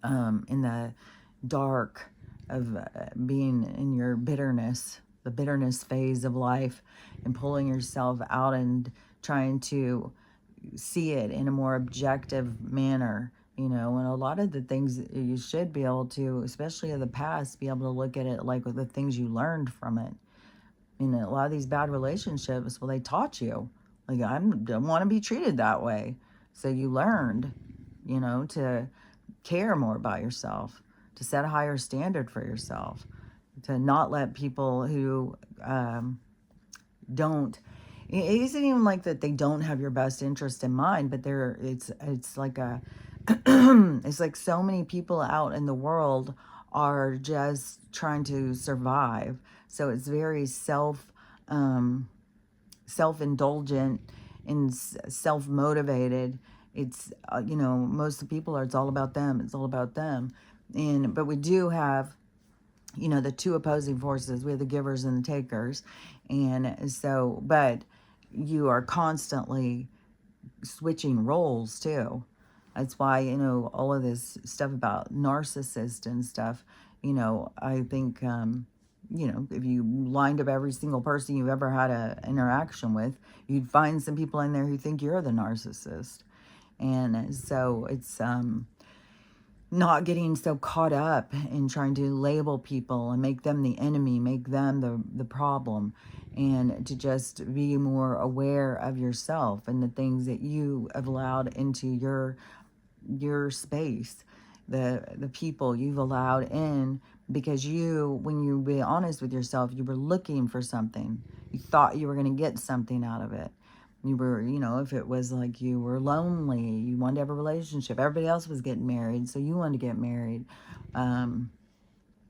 the dark of being in your bitterness, the bitterness phase of life, and pulling yourself out and trying to see it in a more objective manner. And a lot of the things you should be able to, especially in the past, be able to look at it like with the things you learned from it. In a lot of these bad relationships, well, they taught you, like, I don't want to be treated that way. So you learned, to care more about yourself, to set a higher standard for yourself, to not let people who don't, it isn't even like that they don't have your best interest in mind, but it's like a, it's like so many people out in the world are just trying to survive. So it's very um, self-indulgent and self-motivated. It's most of the people are, it's all about them, it's all about them. And but we do have, the two opposing forces. We have the givers and the takers. And so, but you are constantly switching roles too. That's why, all of this stuff about narcissists and stuff, I think, if you lined up every single person you've ever had an interaction with, you'd find some people in there who think you're the narcissist. And so it's, not getting so caught up in trying to label people and make them the enemy, make them the problem, and to just be more aware of yourself and the things that you have allowed into your space, the people you've allowed in, because when you be honest with yourself, you were looking for something. You thought you were going to get something out of it. You were, if it was like you were lonely, you wanted to have a relationship, everybody else was getting married, so you wanted to get married.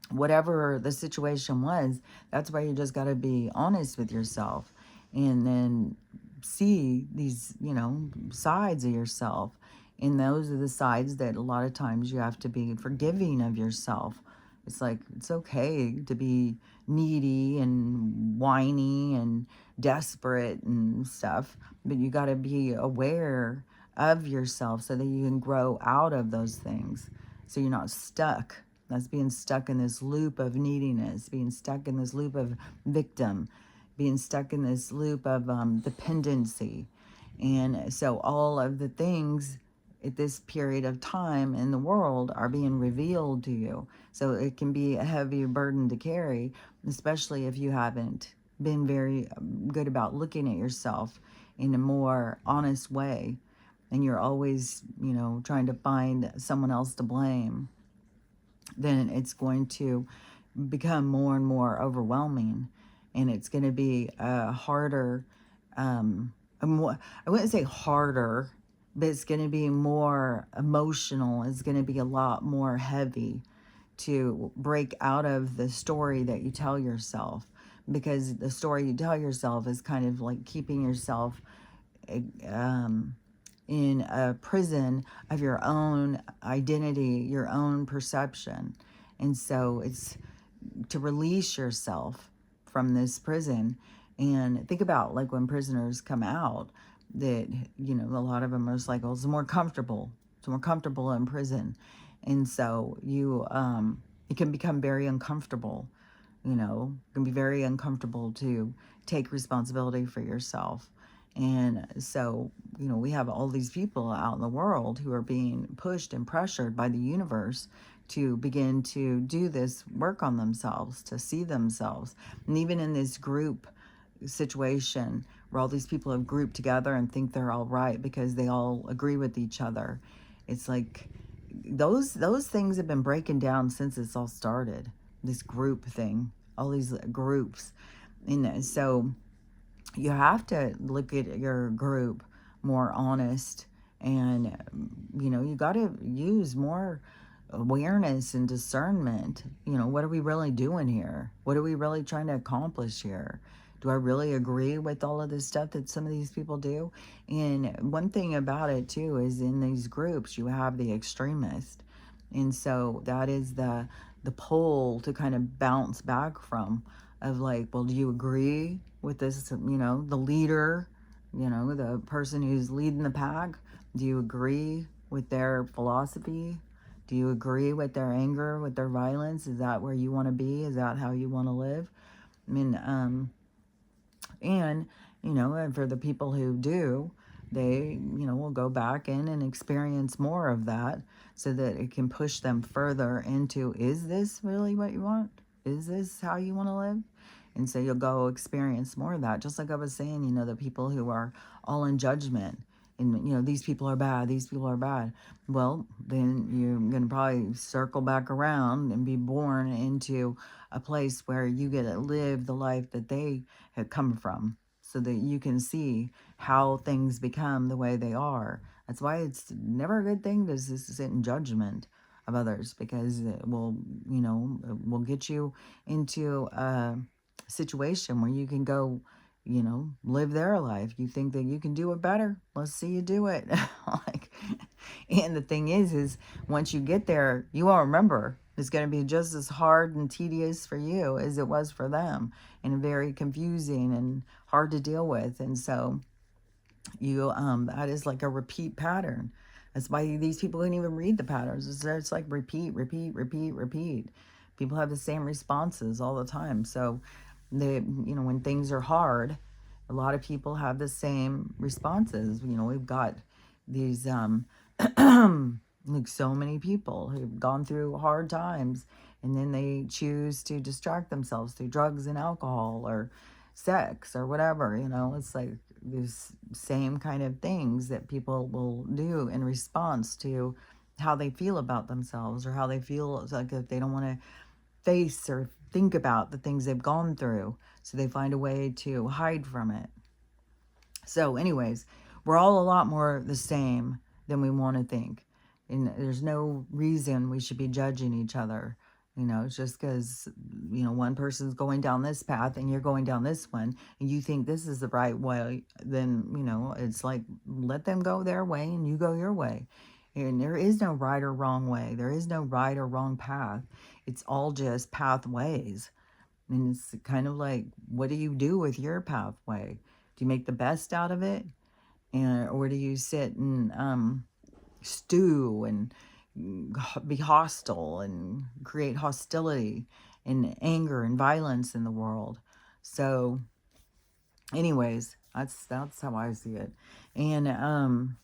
Whatever the situation was, that's why you just got to be honest with yourself, and then see these, sides of yourself. And those are the sides that a lot of times you have to be forgiving of yourself. It's like, it's okay to be needy and whiny and desperate and stuff, but you got to be aware of yourself so that you can grow out of those things. So you're not stuck. That's being stuck in this loop of neediness, being stuck in this loop of victim, being stuck in this loop of dependency. And so all of the things at this period of time in the world are being revealed to you. So it can be a heavy burden to carry, especially if you haven't been very good about looking at yourself in a more honest way. And you're always, trying to find someone else to blame. Then it's going to become more and more overwhelming. And it's going to be harder, I wouldn't say harder, but it's going to be more emotional. It's going to be a lot more heavy to break out of the story that you tell yourself, because the story you tell yourself is kind of like keeping yourself in a prison of your own identity, your own perception. And so it's to release yourself from this prison. And think about, like, when prisoners come out, that, a lot of them are just like, oh, it's more comfortable. It's more comfortable in prison. And so it can become very uncomfortable. It can be very uncomfortable to take responsibility for yourself. And so, we have all these people out in the world who are being pushed and pressured by the universe to begin to do this work on themselves, to see themselves. And even in this group situation where all these people have grouped together and think they're all right because they all agree with each other, it's like those things have been breaking down since it's all started. This group thing, all these groups. And so you have to look at your group more honest, and you got to use more awareness and discernment. What are we really doing here? What are we really trying to accomplish here? Do I really agree with all of this stuff that some of these people do? And one thing about it too is, in these groups you have the extremist, and so that is the pole to kind of bounce back from, of like, well, do you agree with this, the leader, the person who's leading the pack? Do you agree with their philosophy? Do you agree with their anger, with their violence? Is that where you want to be? Is that how you want to live? I mean, and for the people who do, they, will go back in and experience more of that, so that it can push them further into, is this really what you want? Is this how you want to live? And so you'll go experience more of that. Just like I was saying, you know, the people who are all in judgment and, you know, these people are bad, these people are bad. Well, then you're going to probably circle back around and be born into a place where you get to live the life that they had come from, so that you can see how things become the way they are. That's why it's never a good thing to just sit in judgment of others, because it will, you know, it will get you into a situation where you can go, you know, live their life. You think that you can do it better? Let's see you do it. Like, and the thing is once you get there, you won't remember. It's going to be just as hard and tedious for you as it was for them, and very confusing and hard to deal with. And so you that is like a repeat pattern. That's why these people can't even read the patterns. It's like repeat, repeat, repeat, repeat. People have the same responses all the time. So they, you know, when things are hard, a lot of people have the same responses. You know, we've got these like so many people who've gone through hard times, and then they choose to distract themselves through drugs and alcohol or sex or whatever. You know, it's like these same kind of things that people will do in response to how they feel about themselves, or how they feel like if they don't want to face or think about the things they've gone through, so they find a way to hide from it. So anyways, we're all a lot more the same than we want to think, and there's no reason we should be judging each other. You know, it's just because, you know, one person's going down this path and you're going down this one, and you think this is the right way, then, you know, it's like, let them go their way and you go your way. And there is no right or wrong way. There is no right or wrong path. It's all just pathways. And it's kind of like, what do you do with your pathway? Do you make the best out of it? And, or do you sit and stew and be hostile and create hostility and anger and violence in the world? So anyways, that's how I see it. And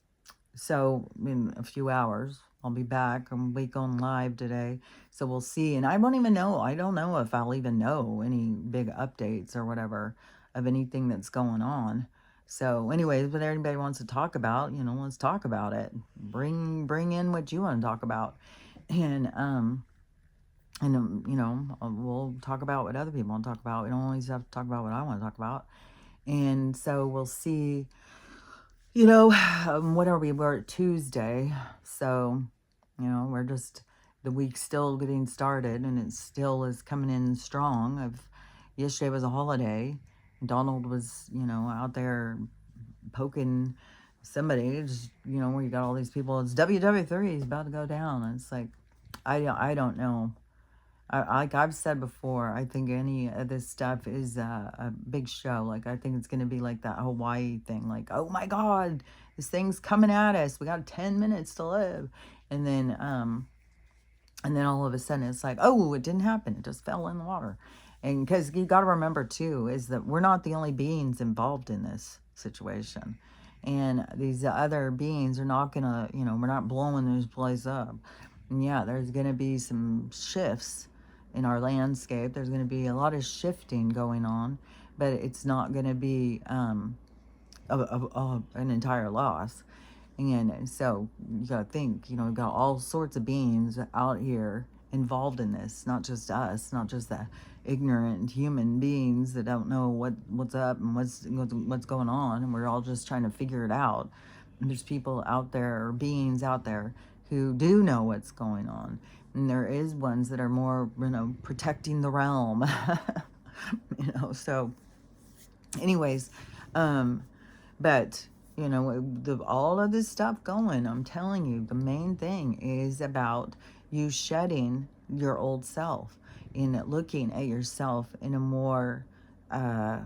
so in a few hours I'll be back. I'm week on live today, so we'll see. And I won't even know, I don't know if I'll even know any big updates or whatever of anything that's going on. So anyways, but everybody wants to talk about, you know, let's talk about it. Bring in what you want to talk about. And you know, we'll talk about what other people want to talk about. We don't always have to talk about what I want to talk about. And so we'll see. You know, what are we? We're at Tuesday. So, you know, we're just, the week's still getting started, and it still is coming in strong. Yesterday was a holiday. Donald was, you know, out there poking somebody. Just, you know, where you got all these people. It's WW3 is about to go down. And it's like, I don't know. Like I've said before, I think any of this stuff is a big show. Like, I think it's going to be like that Hawaii thing. Like, oh my God, this thing's coming at us. We got 10 minutes to live. And then all of a sudden it's like, oh, it didn't happen. It just fell in the water. And because you got to remember too, is that we're not the only beings involved in this situation. And these other beings are not going to, you know, we're not blowing this place up. And yeah, there's going to be some shifts in our landscape. There's going to be a lot of shifting going on, but it's not going to be an entire loss. And so you got to think, you know, we've got all sorts of beings out here involved in this, not just us, not just the ignorant human beings that don't know what's up and what's going on, and we're all just trying to figure it out. And there's people out there, or beings out there, who do know what's going on. And there is ones that are more, you know, protecting the realm. You know, so anyways, but you know, all of this stuff going, I'm telling you, the main thing is about you shedding your old self and looking at yourself in a more like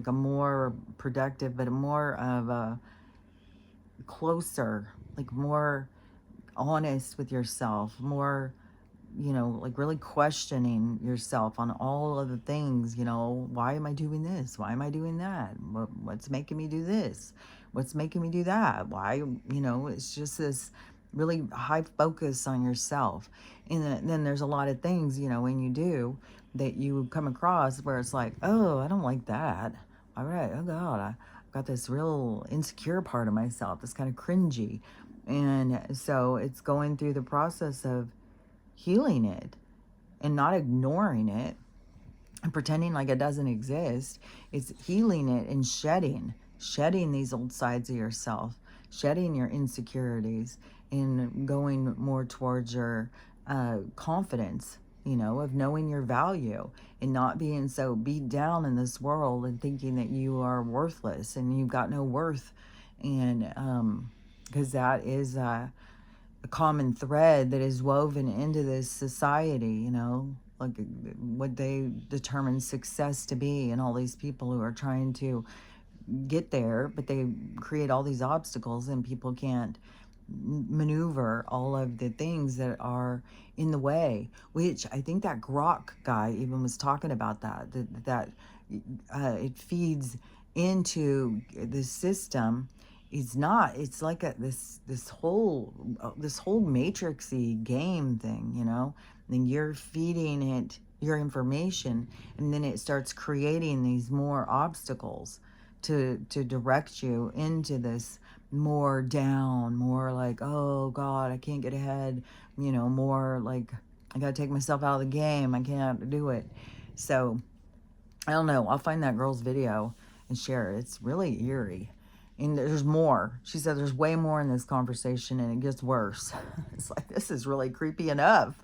a more productive, but a more of a closer, like more honest with yourself, more, you know, like really questioning yourself on all of the things. You know, why am I doing this? Why am I doing that? What's making me do this? What's making me do that? Why, you know, it's just this really high focus on yourself. And then there's a lot of things, you know, when you do that you come across where it's like, oh, I don't like that. All right, oh God, I got this real insecure part of myself that's kind of cringy. And so it's going through the process of healing it and not ignoring it and pretending like it doesn't exist. It's healing it and shedding these old sides of yourself, shedding your insecurities, and going more towards your confidence, you know, of knowing your value and not being so beat down in this world and thinking that you are worthless and you've got no worth. And because that is a common thread that is woven into this society, you know, like what they determine success to be, and all these people who are trying to get there, but they create all these obstacles, and people can't maneuver all of the things that are in the way, which I think that Grok guy even was talking about that it feeds into the system. It's not, it's like this whole matrixy game thing, you know. And you're feeding it your information, and then it starts creating these more obstacles to direct you into this more down, more like, oh God, I can't get ahead, you know, more like I gotta take myself out of the game, I can't do it. So I don't know, I'll find that girl's video and share it. It's really eerie. And there's more. She said there's way more in this conversation, and it gets worse. It's like, this is really creepy enough.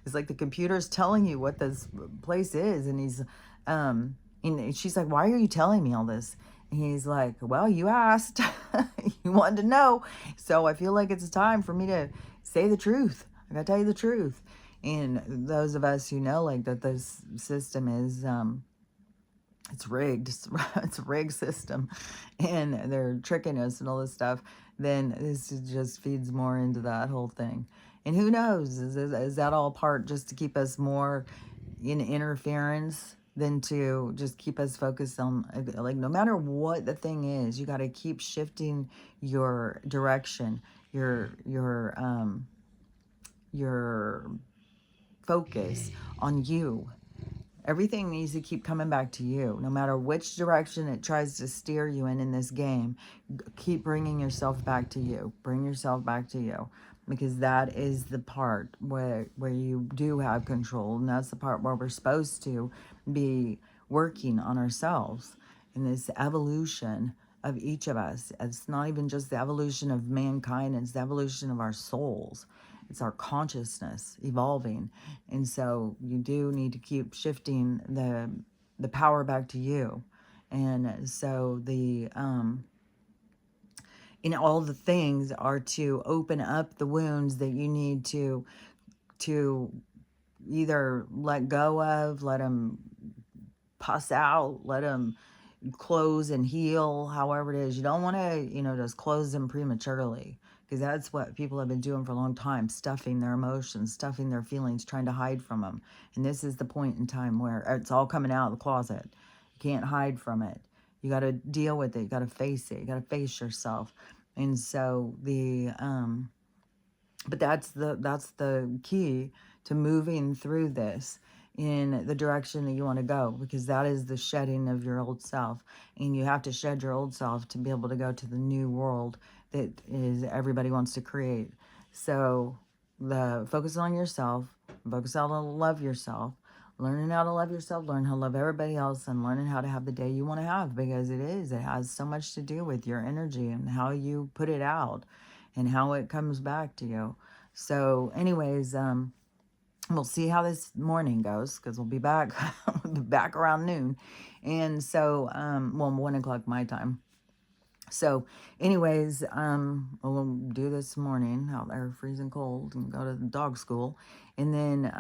It's like the computer's telling you what this place is, and and she's like, why are you telling me all this? And he's like, well, you asked. You wanted to know. So I feel like it's time for me to say the truth. I gotta tell you the truth. And those of us who know, like, that this system is, it's rigged. It's a rigged system, and they're tricking us and all this stuff. Then this just feeds more into that whole thing. And who knows? Is that all part just to keep us more in interference than to just keep us focused on, like, no matter what the thing is, you got to keep shifting your direction, your focus on you. Everything needs to keep coming back to you. No matter which direction it tries to steer you in this game, keep bringing yourself back to you. Bring yourself back to you. Because that is the part where you do have control. And that's the part where we're supposed to be working on ourselves in this evolution of each of us. It's not even just the evolution of mankind. It's the evolution of our souls. It's our consciousness evolving. And so you do need to keep shifting the power back to you. And so all the things are to open up the wounds that you need to either let go of, let them pus out, let them close and heal, however it is. You don't want to, just close them prematurely, because that's what people have been doing for a long time, stuffing their emotions, stuffing their feelings, trying to hide from them. And this is the point in time where it's all coming out of the closet. You can't hide from it. You got to deal with it. You got to face it. You got to face yourself. And so but that's the key to moving through this in the direction that you want to go, because that is the shedding of your old self. And you have to shed your old self to be able to go to the new world that is everybody wants to create. So the focus on yourself, focus on how to love yourself, learning how to love yourself, learn how to love everybody else, and learning how to have the day you want to have, because it has so much to do with your energy and how you put it out and how it comes back to you. So anyways, we'll see how this morning goes, because we'll be back around noon. And so, 1 o'clock my time. So anyways, we'll do this morning out there freezing cold and go to the dog school. And then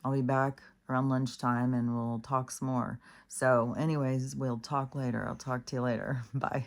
I'll be back around lunchtime and we'll talk some more. So anyways, we'll talk later. I'll talk to you later. Bye.